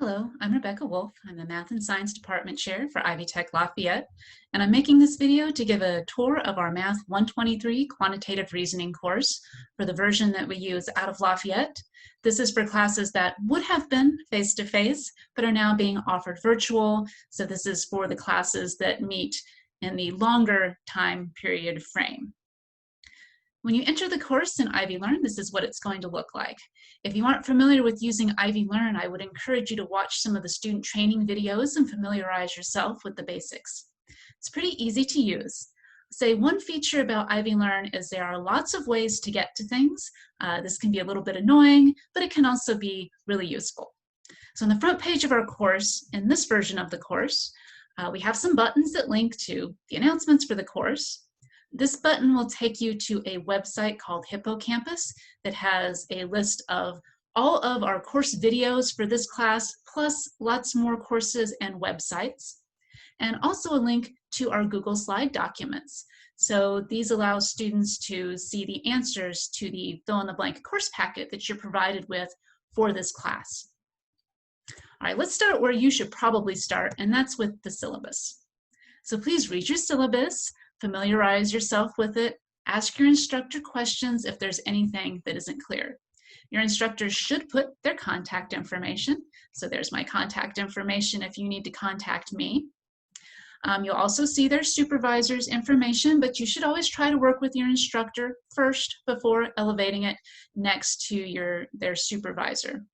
Hello, I'm Rebecca Wolf. I'm the Math and Science Department Chair for Ivy Tech Lafayette, and I'm making this video to give a tour of our Math 123 Quantitative Reasoning course for the version that we use out of Lafayette. This is for classes that would have been face-to-face, but are now being offered virtual, so this is for the classes that meet in the longer time period frame. When you enter the course in Ivy Learn, this is what it's going to look like. If you aren't familiar with using Ivy Learn, I would encourage you to watch some of the student training videos and familiarize yourself with the basics. It's pretty easy to use. Say one feature about Ivy Learn is there are lots of ways to get to things. This can be a little bit annoying, but it can also be really useful. So on the front page of our course, in this version of the course, we have some buttons that link to the announcements for the course. This button will take you to a website called Hippocampus that has a list of all of our course videos for this class, plus lots more courses and websites, and also a link to our Google Slide documents. So these allow students to see the answers to the fill-in-the-blank course packet that you're provided with for this class. All right, let's start where you should probably start, and that's with the syllabus. So please read your syllabus, familiarize yourself with it, ask your instructor questions if there's anything that isn't clear. Your instructors should put their contact information. So there's my contact information if you need to contact me. You'll also see their supervisor's information, but you should always try to work with your instructor first before elevating it next to their supervisor.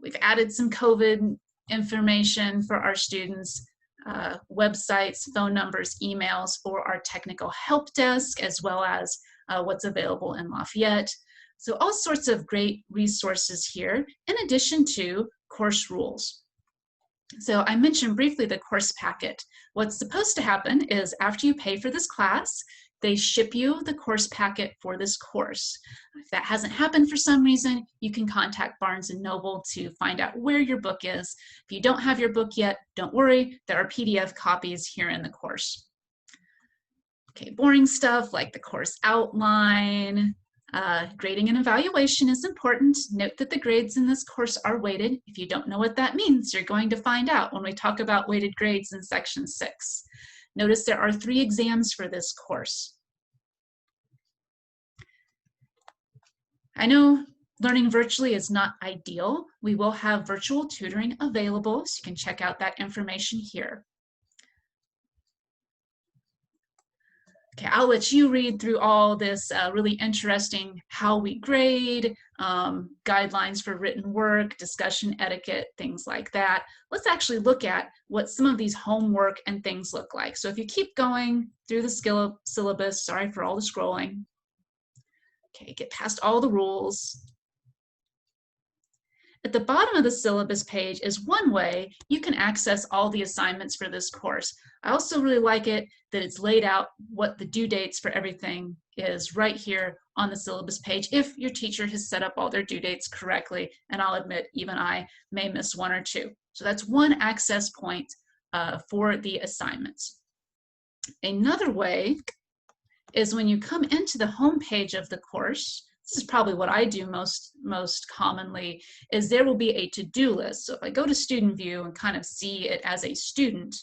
We've added some COVID information for our students. Websites, phone numbers, emails for our technical help desk, as well as what's available in Lafayette. So all sorts of great resources here, in addition to course rules. So I mentioned briefly the course packet. What's supposed to happen is after you pay for this class, they ship you the course packet for this course. If that hasn't happened for some reason, you can contact Barnes & Noble to find out where your book is. If you don't have your book yet, don't worry, there are PDF copies here in the course. Okay, boring stuff like the course outline. Grading and evaluation is important. Note that the grades in this course are weighted. If you don't know what that means, you're going to find out when we talk about weighted grades in section 6. Notice there are 3 exams for this course. I know learning virtually is not ideal. We will have virtual tutoring available, so you can check out that information here. Okay, I'll let you read through all this really interesting how we grade, guidelines for written work, discussion etiquette, things like that. Let's actually look at what some of these homework and things look like. So if you keep going through the syllabus, sorry for all the scrolling. Okay, get past all the rules. At the bottom of the syllabus page is one way you can access all the assignments for this course. I also really like it that it's laid out what the due dates for everything is right here on the syllabus page if your teacher has set up all their due dates correctly, and I'll admit even I may miss 1 or 2. So that's one access point for the assignments. Another way is when you come into the home page of the course. This is probably what I do most commonly, is there will be a to-do list. So if I go to Student View and kind of see it as a student,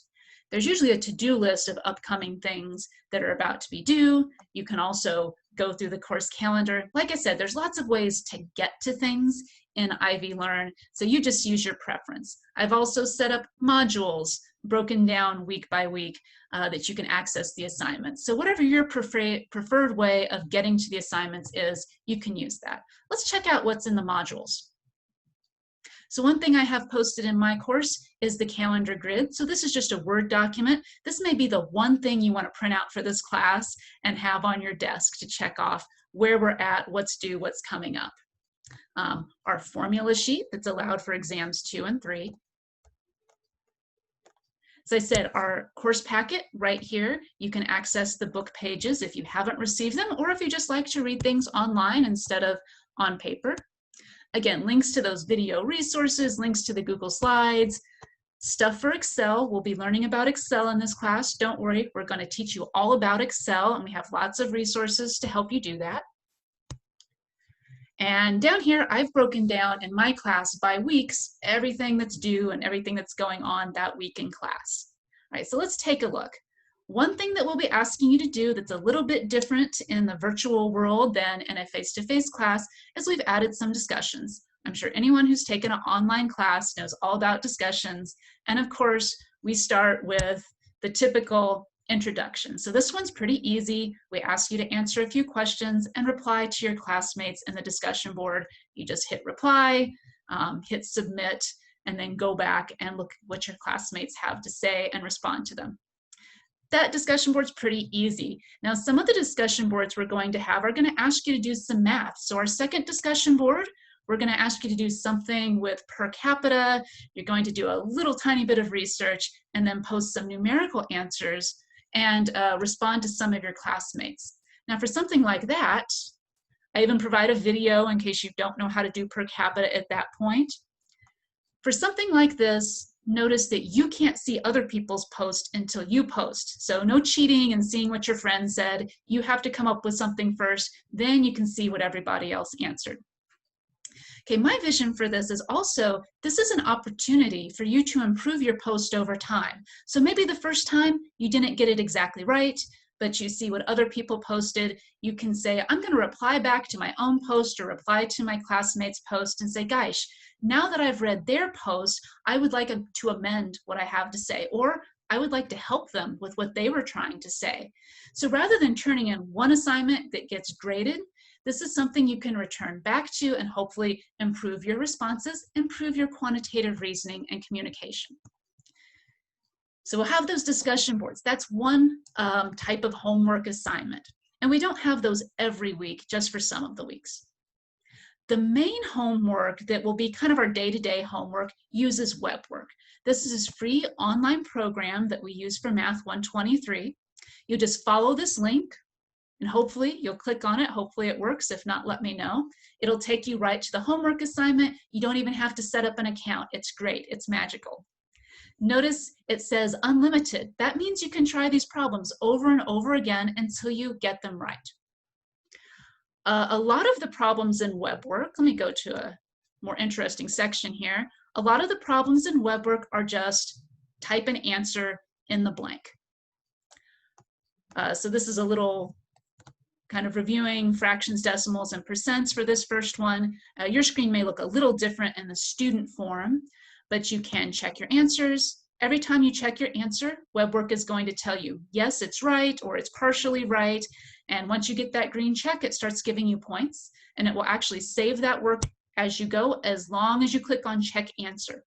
there's usually a to-do list of upcoming things that are about to be due. You can also go through the course calendar. Like I said, there's lots of ways to get to things in Ivy Learn, so you just use your preference. I've also set up modules broken down week by week that you can access the assignments. So whatever your preferred way of getting to the assignments is, you can use that. Let's check out what's in the modules. So one thing I have posted in my course is the calendar grid. So this is just a Word document. This may be the one thing you want to print out for this class and have on your desk to check off where we're at, what's due, what's coming up. Our formula sheet that's allowed for exams 2 and 3. As I said, our course packet right here, you can access the book pages if you haven't received them, or if you just like to read things online instead of on paper. Again, links to those video resources, links to the Google Slides, stuff for Excel. We'll be learning about Excel in this class. Don't worry, we're going to teach you all about Excel, and we have lots of resources to help you do that. And down here, I've broken down in my class by weeks, everything that's due and everything that's going on that week in class. All right, so let's take a look. One thing that we'll be asking you to do that's a little bit different in the virtual world than in a face-to-face class is we've added some discussions. I'm sure anyone who's taken an online class knows all about discussions. And of course, we start with the typical introduction. So this one's pretty easy. We ask you to answer a few questions and reply to your classmates in the discussion board. You just hit reply, hit submit, and then go back and look at what your classmates have to say and respond to them. That discussion board's pretty easy. Now, some of the discussion boards we're going to have are going to ask you to do some math. So our second discussion board, we're going to ask you to do something with per capita. You're going to do a little tiny bit of research and then post some numerical answers and respond to some of your classmates. Now, for something like that, I even provide a video in case you don't know how to do per capita at that point. For something like this, notice that you can't see other people's posts until you post. So no cheating and seeing what your friend said. You have to come up with something first, then you can see what everybody else answered. Okay, my vision for this is also, this is an opportunity for you to improve your post over time. So maybe the first time you didn't get it exactly right, but you see what other people posted, you can say, I'm going to reply back to my own post or reply to my classmates' post and say, gosh, now that I've read their post, I would like to amend what I have to say, or I would like to help them with what they were trying to say. So rather than turning in one assignment that gets graded, this is something you can return back to and hopefully improve your responses, improve your quantitative reasoning and communication. So we'll have those discussion boards. That's one type of homework assignment. And we don't have those every week, just for some of the weeks. The main homework that will be kind of our day-to-day homework uses web work. This is a free online program that we use for Math 123. You just follow this link, and hopefully you'll click on it. Hopefully it works. If not, let me know. It'll take you right to the homework assignment. You don't even have to set up an account. It's great. It's magical. Notice it says unlimited. That means you can try these problems over and over again until you get them right. A lot of the problems in web work, let me go to a more interesting section here. A lot of the problems in web work are just type an answer in the blank. So this is a little kind of reviewing fractions, decimals, and percents for this first one. Your screen may look a little different in the student form, but you can check your answers. Every time you check your answer, web work is going to tell you, yes, it's right, or it's partially right. And once you get that green check, it starts giving you points, and it will actually save that work as you go, as long as you click on check answer.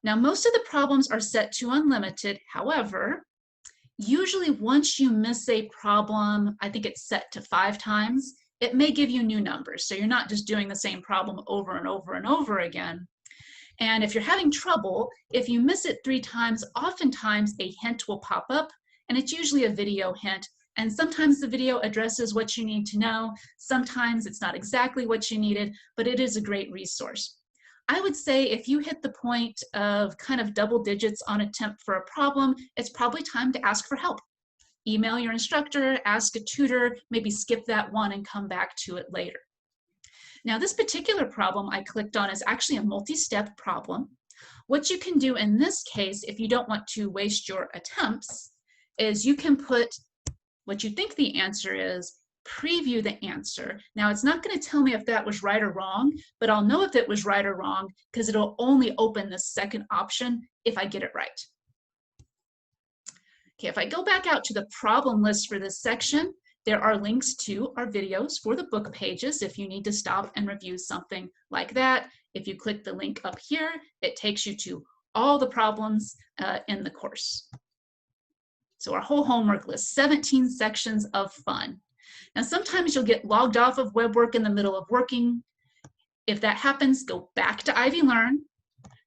Now, most of the problems are set to unlimited. However, usually once you miss a problem, I think it's set to 5 times, it may give you new numbers. So you're not just doing the same problem over and over and over again. And if you're having trouble, if you miss it 3 times, oftentimes a hint will pop up, and it's usually a video hint. And sometimes the video addresses what you need to know. Sometimes it's not exactly what you needed, but it is a great resource. I would say if you hit the point of kind of double digits on attempt for a problem, it's probably time to ask for help. Email your instructor, ask a tutor, maybe skip that one and come back to it later. Now, this particular problem I clicked on is actually a multi-step problem. What you can do in this case, if you don't want to waste your attempts, is you can put what you think the answer is, preview the answer. Now, it's not going to tell me if that was right or wrong, but I'll know if it was right or wrong because it'll only open the second option if I get it right. Okay, if I go back out to the problem list for this section, there are links to our videos for the book pages if you need to stop and review something like that. If you click the link up here, it takes you to all the problems in the course. So our whole homework list, 17 sections of fun. Now, sometimes you'll get logged off of web work in the middle of working. If that happens, go back to Ivy Learn,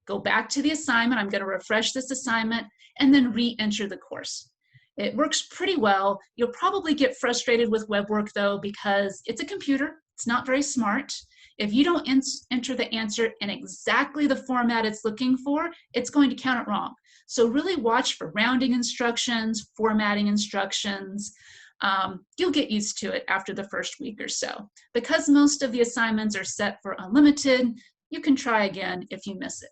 go back to the assignment. I'm going to refresh this assignment and then re-enter the course. It works pretty well. You'll probably get frustrated with web work though, because it's a computer. It's not very smart. If you don't enter the answer in exactly the format it's looking for, it's going to count it wrong. So really watch for rounding instructions, formatting instructions. you'll get used to it after the first week or so. Because most of the assignments are set for unlimited, you can try again if you miss it.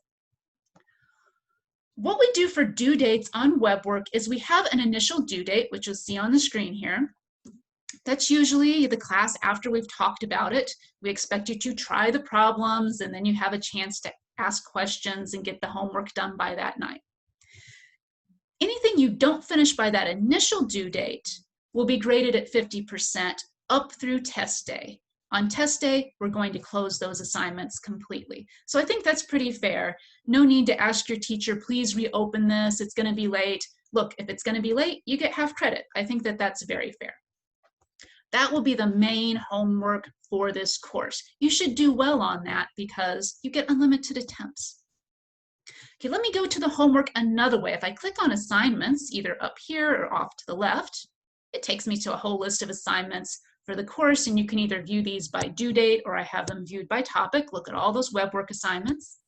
What we do for due dates on web work is we have an initial due date, which you'll see on the screen here. That's usually the class after we've talked about it. We expect you to try the problems, and then you have a chance to ask questions and get the homework done by that night. Anything you don't finish by that initial due date will be graded at 50% up through test day. On test day, we're going to close those assignments completely. So I think that's pretty fair. No need to ask your teacher, please reopen this, it's going to be late. Look, if it's going to be late, you get half credit. I think that that's very fair. That will be the main homework for this course. You should do well on that because you get unlimited attempts. Okay, let me go to the homework another way. If I click on assignments, either up here or off to the left, it takes me to a whole list of assignments for the course, and you can either view these by due date or I have them viewed by topic. Look at all those web work assignments.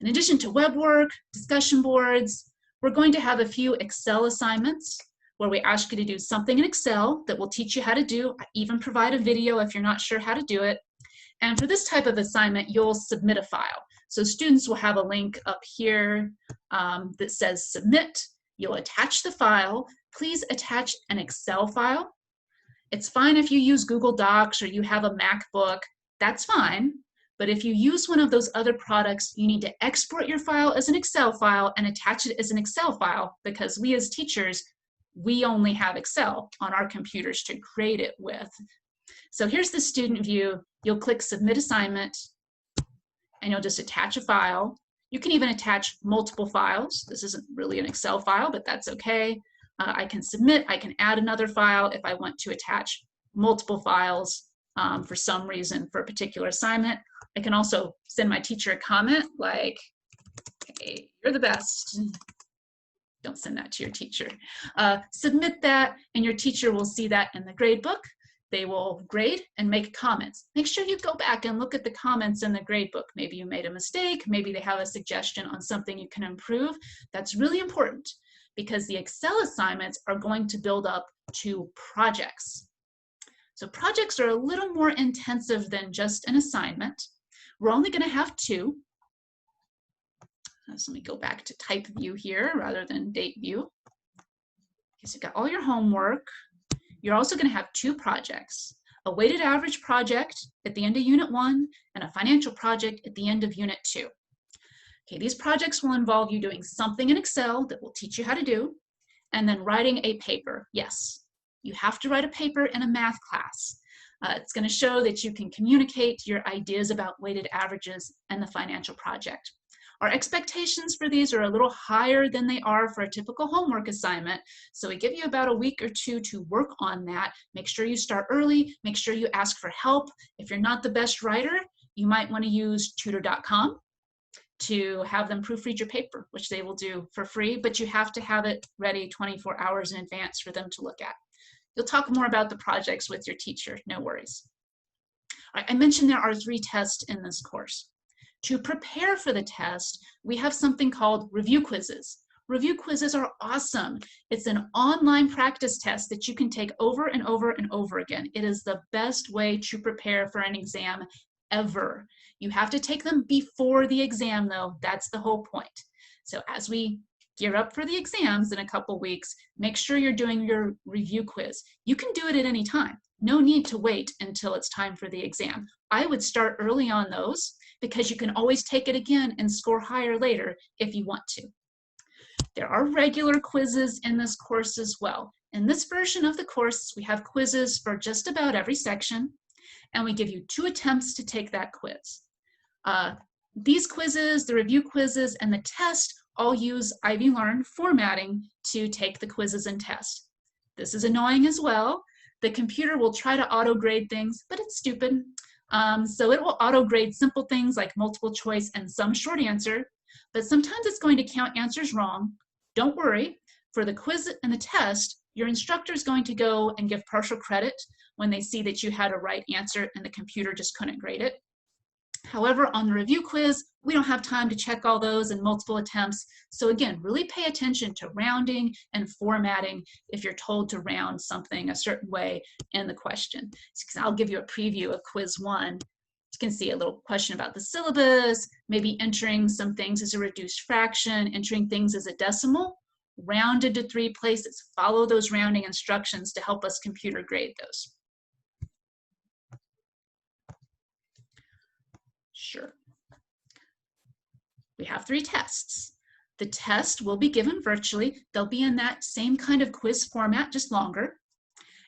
In addition to web work, discussion boards, we're going to have a few Excel assignments where we ask you to do something in Excel that will teach you how to do. I even provide a video if you're not sure how to do it. And for this type of assignment, you'll submit a file. So students will have a link up here that says submit. You'll attach the file. Please attach an Excel file. It's fine if you use Google Docs or you have a MacBook, that's fine. But if you use one of those other products, you need to export your file as an Excel file and attach it as an Excel file, because we as teachers, we only have Excel on our computers to create it with. So here's the student view. You'll click Submit Assignment, and you'll just attach a file. You can even attach multiple files. This isn't really an Excel file, but that's okay. I can submit, I can add another file if I want to attach multiple files for some reason for a particular assignment. I can also send my teacher a comment like, hey, you're the best. Don't send that to your teacher. Submit that, and your teacher will see that in the grade book. They will grade and make comments. Make sure you go back and look at the comments in the grade book. Maybe you made a mistake, maybe they have a suggestion on something you can improve. That's really important because the Excel assignments are going to build up to projects. So projects are a little more intensive than just an assignment. We're only going to have 2. So let me go back to type view here rather than date view. Okay, so you've got all your homework. You're also going to have 2 projects, a weighted average project at the end of Unit 1 and a financial project at the end of Unit 2. Okay, these projects will involve you doing something in Excel that will teach you how to do, and then writing a paper. Yes, you have to write a paper in a math class. It's going to show that you can communicate your ideas about weighted averages and the financial project. Our expectations for these are a little higher than they are for a typical homework assignment, so we give you about a week or 2 to work on that. Make sure you start early, make sure you ask for help. If you're not the best writer, you might want to use tutor.com to have them proofread your paper, which they will do for free, but you have to have it ready 24 hours in advance for them to look at. You'll talk more about the projects with your teacher, no worries. I mentioned there are 3 tests in this course. To prepare for the test, we have something called review quizzes. Review quizzes are awesome. It's an online practice test that you can take over and over and over again. It is the best way to prepare for an exam ever. You have to take them before the exam though. That's the whole point. So as we gear up for the exams in a couple weeks, make sure you're doing your review quiz. You can do it at any time. No need to wait until it's time for the exam. I would start early on those because you can always take it again and score higher later if you want to. There are regular quizzes in this course as well. In this version of the course, we have quizzes for just about every section, and we give you 2 attempts to take that quiz. These quizzes, the review quizzes, and the test all use Ivy Learn formatting to take the quizzes and test. This is annoying as well. The computer will try to auto-grade things, but it's stupid. So it will auto-grade simple things like multiple choice and some short answer, but sometimes it's going to count answers wrong. Don't worry. For the quiz and the test, your instructor is going to go and give partial credit when they see that you had a right answer and the computer just couldn't grade it. However, on the review quiz, we don't have time to check all those in multiple attempts. So again, really pay attention to rounding and formatting if you're told to round something a certain way in the question. So I'll give you a preview of quiz 1. You can see a little question about the syllabus, maybe entering some things as a reduced fraction, entering things as a decimal, rounded to 3 places. Follow those rounding instructions to help us computer grade those. Sure. We have 3 tests. The test will be given virtually. They'll be in that same kind of quiz format, just longer.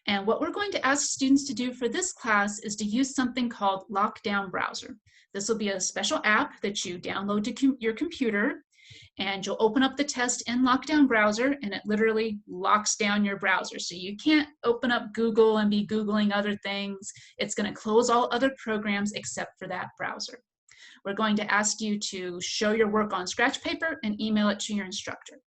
And what we're going to ask students to do for this class is to use something called Lockdown Browser. This will be a special app that you download to your computer, and you'll open up the test in Lockdown Browser, and it literally locks down your browser. So you can't open up Google and be Googling other things. It's going to close all other programs except for that browser. We're going to ask you to show your work on scratch paper and email it to your instructor.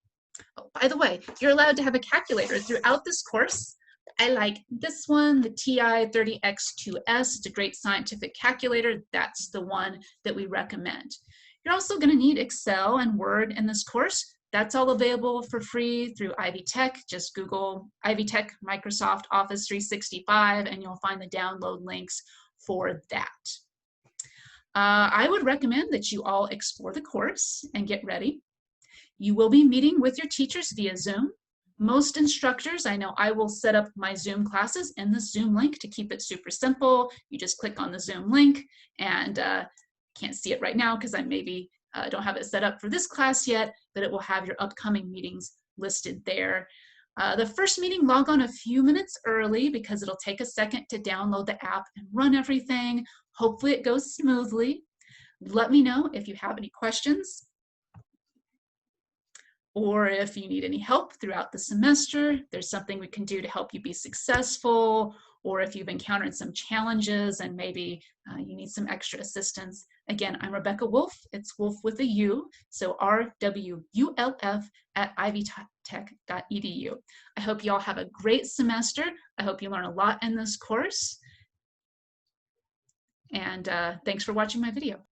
Oh, by the way, you're allowed to have a calculator throughout this course. I like this one, the TI-30X2S. It's a great scientific calculator. That's the one that we recommend. You're also going to need Excel and Word in this course. That's all available for free through Ivy Tech. Just Google Ivy Tech Microsoft Office 365 and you'll find the download links for that. I would recommend that you all explore the course and get ready. You will be meeting with your teachers via Zoom. Most instructors, I know I will set up my Zoom classes in the Zoom link to keep it super simple. You just click on the Zoom link and can't see it right now because I maybe don't have it set up for this class yet, but it will have your upcoming meetings listed there. The first meeting, log on a few minutes early because it'll take a second to download the app and run everything. Hopefully it goes smoothly. Let me know if you have any questions or if you need any help throughout the semester. There's something we can do to help you be successful, or if you've encountered some challenges and maybe you need some extra assistance. Again, I'm Rebecca Wolf. It's Wolf with a U, so RWULF at ivytech.edu. I hope you all have a great semester. I hope you learn a lot in this course. And thanks for watching my video.